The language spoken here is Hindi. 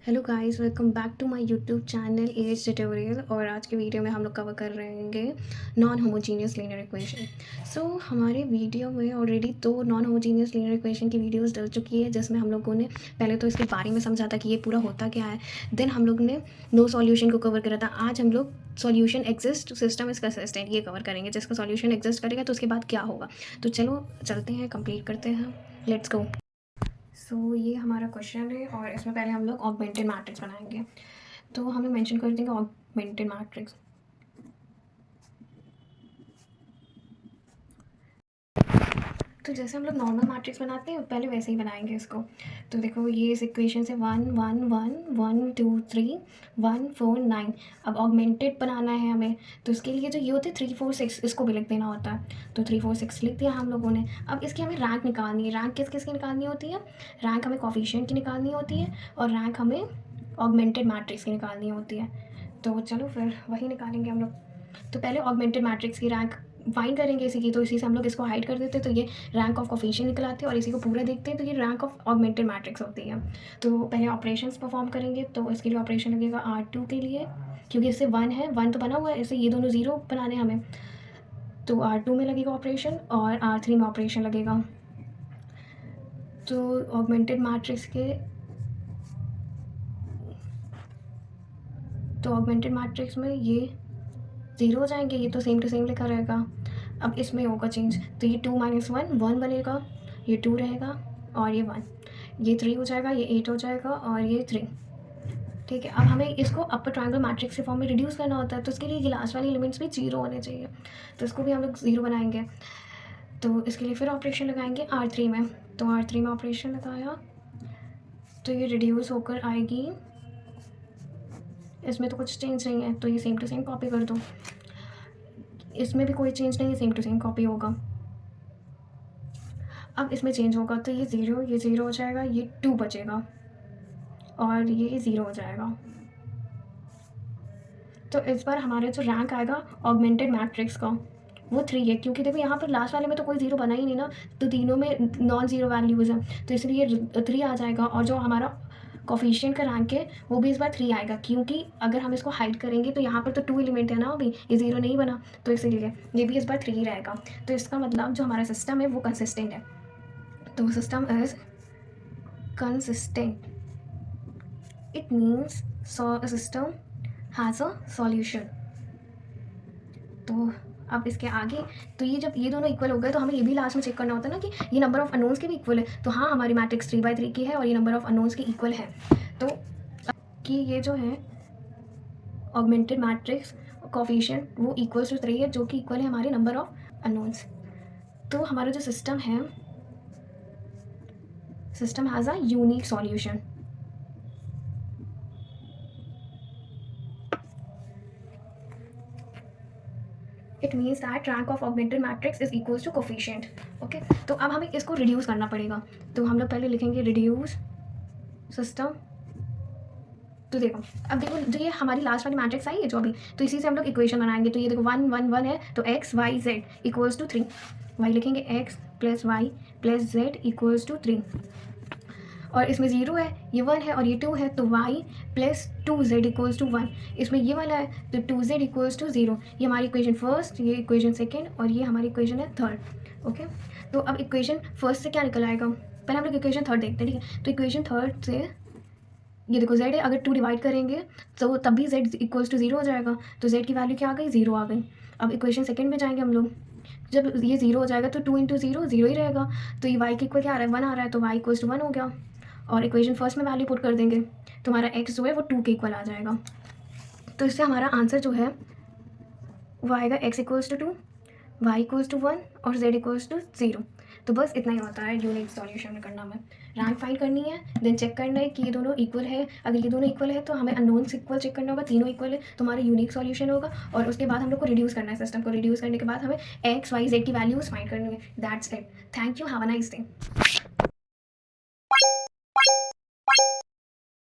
Hello guys, welcome back to my YouTube channel as tutorial. और आज के वीडियो में हम लोग कवर कर रहेंगे नॉन होमोजीनियस लीनियर इक्वेशन। सो हमारे वीडियो में already 2 non homogeneous linear equation की वीडियोस डल चुकी है, जिसमें हम लोगों ने पहले तो इसके बारे में समझा था कि ये पूरा होता क्या है। देन हम लोग ने नो सॉल्यूशन को कवर करा था। आज हम लोग solution exist, system is consistent, ये कवर करेंगे। जिसका सॉल्यूशन एग्जिस्ट करेगा तो उसके बाद क्या होगा। तो चलो चलते हैं, कंप्लीट करते हैं, लेट्स गो। सो ये हमारा क्वेश्चन है और इसमें पहले हम लोग ऑगमेंटेड मैट्रिक्स बनाएंगे। तो हम लोग मेंशन कर देंगे ऑगमेंटेड मैट्रिक्स। तो जैसे हम लोग नॉर्मल मैट्रिक्स बनाते हैं पहले वैसे ही बनाएंगे इसको। तो देखो ये इस इक्वेशन से 1 1 1 1 2 3 1 4 9। अब ऑगमेंटेड बनाना है हमें, तो इसके लिए जो ये होते हैं 3 4 6, इसको भी लिख देना होता है। तो 3 4 6 लिख दिया हम लोगों ने। अब इसकी हमें रैंक निकालनी है। रैंक किस किस की निकालनी होती है? रैंक हमें कोफिशिएंट की निकालनी होती है और रैंक हमें ऑगमेंटेड मैट्रिक्स की निकालनी होती है। तो चलो फिर वही निकालेंगे हम लोग। तो पहले ऑगमेंटेड मैट्रिक्स की रैंक फाइंड करेंगे इसी की। तो इसी से हम लोग इसको हाइड कर देते हैं, तो ये रैंक ऑफ कोफिशिएंट निकल आते हैं। और इसी को पूरा देखते हैं तो ये रैंक ऑफ ऑगमेंटेड मैट्रिक्स होती है। तो पहले ऑपरेशंस परफॉर्म करेंगे। तो इसके लिए ऑपरेशन लगेगा R2 के लिए, क्योंकि इससे 1 है, 1 तो बना हुआ है, इससे ये दोनों 0 बनाने हमें। तो R2 में लगेगा ऑपरेशन और R3 में ऑपरेशन लगेगा। तो ऑगमेंटेड मैट्रिक्स के में ये 0 हो जाएंगे। ये तो सेम टू सेम लिखा रहेगा। अब इसमें होगा चेंज, तो ये 2 - 1 1 बनेगा, ये 2 रहेगा और ये 1, ये 3 हो जाएगा, ये 8 हो जाएगा और ये 3। ठीक है। अब हमें इसको अपर ट्रायंगल मैट्रिक्स के फॉर्म में रिड्यूस करना होता है, तो इसके लिए ये लास्ट वाली एलिमेंट्स भी 0 होने चाहिए। तो इसको भी हम लोग 0 बनाएंगे। तो इसके लिए फिर ऑपरेशन लगाएंगे R3 में। तो R3 में ऑपरेशन लगाया तो ये रिड्यूस होकर आएगी। इसमें तो कुछ चेंज नहीं है, तो ये सेम टू सेम कॉपी कर दो। इसमें भी कोई चेंज नहीं है, सेम टू सेम कॉपी होगा। अब इसमें चेंज होगा तो ये 0 हो जाएगा, ये 2 बचेगा और ये 0 हो जाएगा। तो इस बार हमारा जो रैंक आएगा ऑगमेंटेड मैट्रिक्स का वो 3 है, क्योंकि देखो यहाँ पर लास्ट वाले में तो कोई 0 बना ही नहीं ना, तो तीनों में नॉन ज़ीरो वैल्यूज़ हैं, तो इसलिए 3 आ जाएगा। और जो हमारा कोफिशिएंट का रैंक है वो भी इस बार 3 आएगा, क्योंकि अगर हम इसको हाइड करेंगे तो यहाँ पर तो 2 एलिमेंट है ना, अभी ये 0 नहीं बना, तो इसीलिए ये भी इस बार 3 रहेगा। तो इसका मतलब जो हमारा सिस्टम है वो कंसिस्टेंट है। तो system is consistent, it means system has a solution. तो अब इसके आगे, तो ये जब ये दोनों इक्वल हो गए तो हमें ये भी लास्ट में चेक करना होता है ना कि ये नंबर ऑफ अननोन्स के भी इक्वल है। तो हाँ, हमारी मैट्रिक्स 3/3 की है और ये नंबर ऑफ अननोन्स के इक्वल है। तो कि ये जो है ऑगमेंटेड मैट्रिक्स कोफिशिएंट वो इक्वल्स टू 3 है, जो कि इक्वल है हमारे नंबर ऑफ अननोन्स। तो हमारा जो सिस्टम है, system has a unique solution. It means that rank of augmented matrix is equals to coefficient. Okay. तो अब हमें इसको रिड्यूस करना पड़ेगा। तो हम लोग पहले लिखेंगे रिड्यूस सिस्टम। तो देखो, अब देखो जो ये हमारी लास्ट वाली मैट्रिक्स आई है जो अभी, तो इसी से हम लोग इक्वेशन बनाएंगे। तो ये देखो 1 1 1 है, तो x y z equals to 3। Y लिखेंगे x plus y plus z equals to 3। और इसमें 0 है, ये 1 है और ये 2 है, तो y plus 2z equals to 1। इसमें ये वाला है तो 2z इक्वल्स टू 0। ये हमारी इक्वेशन फर्स्ट, ये इक्वेशन सेकेंड और ये हमारी इक्वेशन है थर्ड। ओके। तो अब इक्वेशन फर्स्ट से क्या निकल आएगा, पहले हम लोग इक्वेशन थर्ड देखते हैं। ठीक है। तो इक्वेशन थर्ड से ये देखो z है, अगर 2 डिवाइड करेंगे तो तब भी z इक्वल्स टू 0 हो जाएगा। तो z की वैल्यू क्या आ गई, 0 आ गई। अब इक्वेशन सेकंड में जाएंगे हम लोग। जब ये 0 हो जाएगा तो 2 × 0 0 ही रहेगा। तो ये y के इक्वल क्या आ रहा है, 1 आ रहा है, तो y इक्वल्स टू 1 हो गया। और इक्वेशन फर्स्ट में वैल्यू पुट कर देंगे तो हमारा x जो है वो 2 के इक्वल आ जाएगा। तो इससे हमारा आंसर जो है वो आएगा x equals to 2, y equals to 1 और z इक्वल्स टू 0। तो बस इतना ही होता है यूनिक सॉल्यूशन में करना में। रैंक फाइंड करनी है, देन चेक करना है कि ये दोनों इक्वल है। अगर ये दोनों इक्वल है तो हमें अननोन्स इक्वल चेक करना होगा, तीनों इक्वल है तो हमारा यूनिक सॉल्यूशन होगा। और उसके बाद हम लोग को रिड्यूस करना है, सिस्टम को रिड्यूस करने के बाद हमें x y z की वैल्यूज फाइंड करनी है। That's it. Thank you, have a nice day.